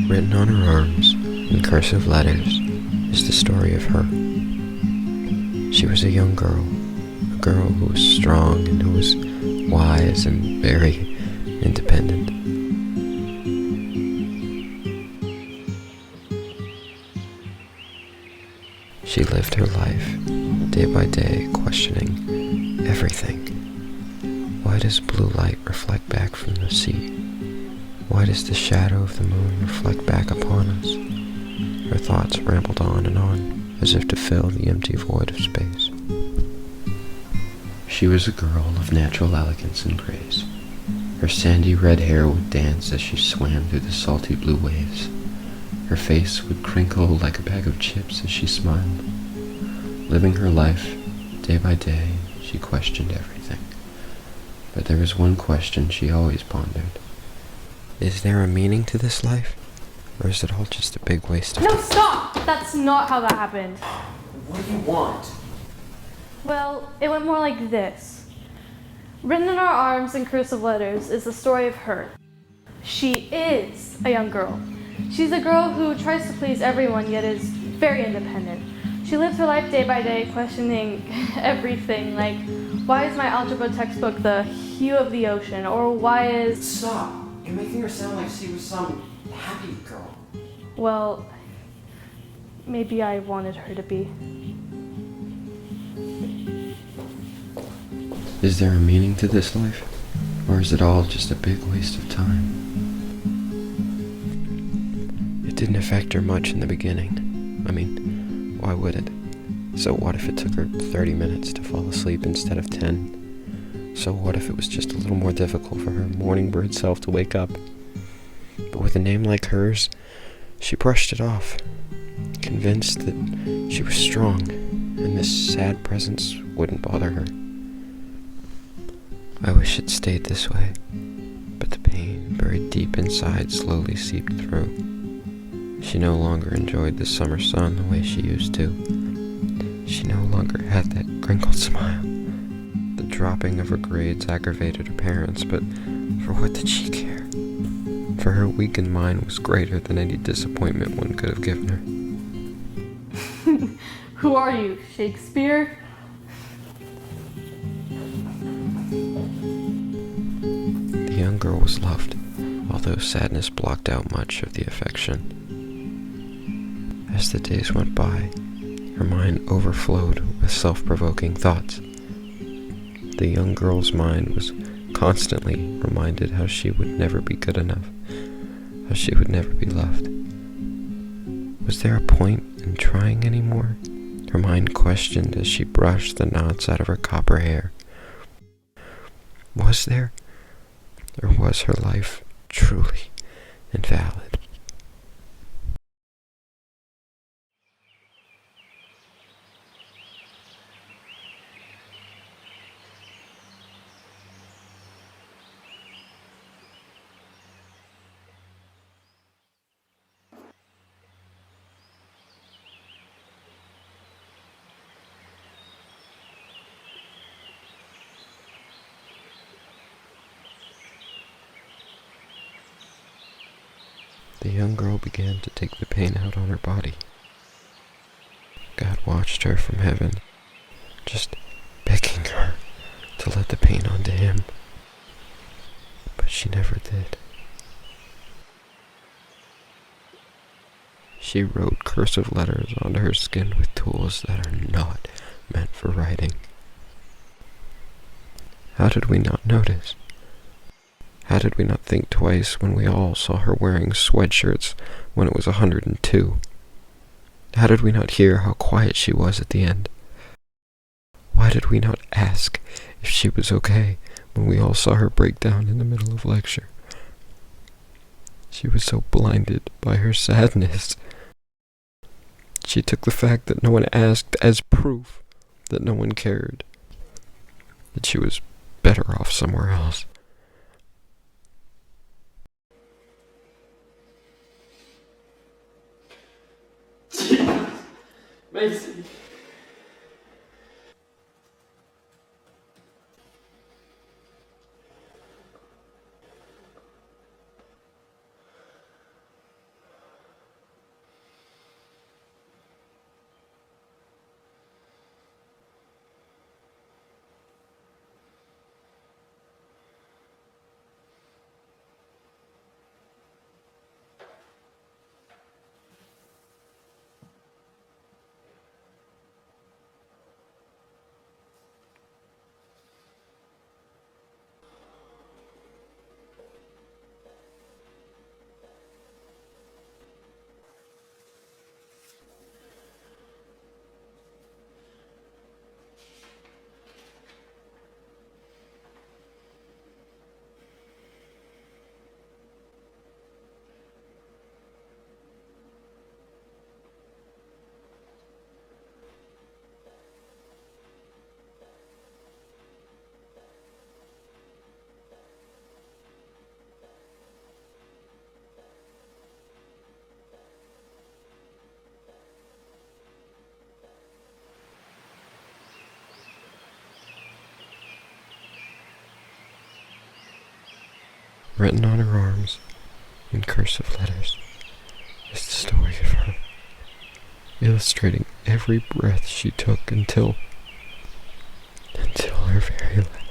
Written on her arms, in cursive letters, is the story of her. She was a young girl who was strong and who was wise and very independent. She lived her life, day by day, questioning everything. Why does blue light reflect back from the sea? Why does the shadow of the moon reflect back upon us? Her thoughts rambled on and on, as if to fill the empty void of space. She was a girl of natural elegance and grace. Her sandy red hair would dance as she swam through the salty blue waves. Her face would crinkle like a bag of chips as she smiled. Living her life, day by day, she questioned everything. But there was one question she always pondered. Is there a meaning to this life? Or is it all just a big waste of time? No, stop! That's not how that happened. What do you want? Well, it went more like this. Written in our arms in cursive letters is the story of her. She is a young girl. She's a girl who tries to please everyone yet is very independent. She lives her life day by day questioning everything, like, why is my algebra textbook the hue of the ocean? Or why is... Stop! You're making her sound like she was some happy girl. Well, maybe I wanted her to be. Is there a meaning to this life? Or is it all just a big waste of time? It didn't affect her much in the beginning. I mean, why would it? So what if it took her 30 minutes to fall asleep instead of 10? So what if it was just a little more difficult for her morning bird self to wake up? But with a name like hers, she brushed it off, convinced that she was strong, and this sad presence wouldn't bother her. I wish it stayed this way, but the pain buried deep inside slowly seeped through. She no longer enjoyed the summer sun the way she used to. She no longer had that crinkled smile. The dropping of her grades aggravated her parents, but for what did she care? For her weakened mind was greater than any disappointment one could have given her. Who are you, Shakespeare? The young girl was loved, although sadness blocked out much of the affection. As the days went by, her mind overflowed with self-provoking thoughts. The young girl's mind was constantly reminded how she would never be good enough, how she would never be loved. Was there a point in trying anymore? Her mind questioned as she brushed the knots out of her copper hair. Was there? Or was her life truly invalid? The young girl began to take the pain out on her body. God watched her from heaven, just begging her to let the pain onto him. But she never did. She wrote cursive letters onto her skin with tools that are not meant for writing. How did we not notice? How did we not think twice when we all saw her wearing sweatshirts when it was 102? How did we not hear how quiet she was at the end? Why did we not ask if she was okay when we all saw her break down in the middle of lecture? She was so blinded by her sadness. She took the fact that no one asked as proof that no one cared, that she was better off somewhere else. Macy. Written on her arms in cursive letters is the story of her, illustrating every breath she took until her very last.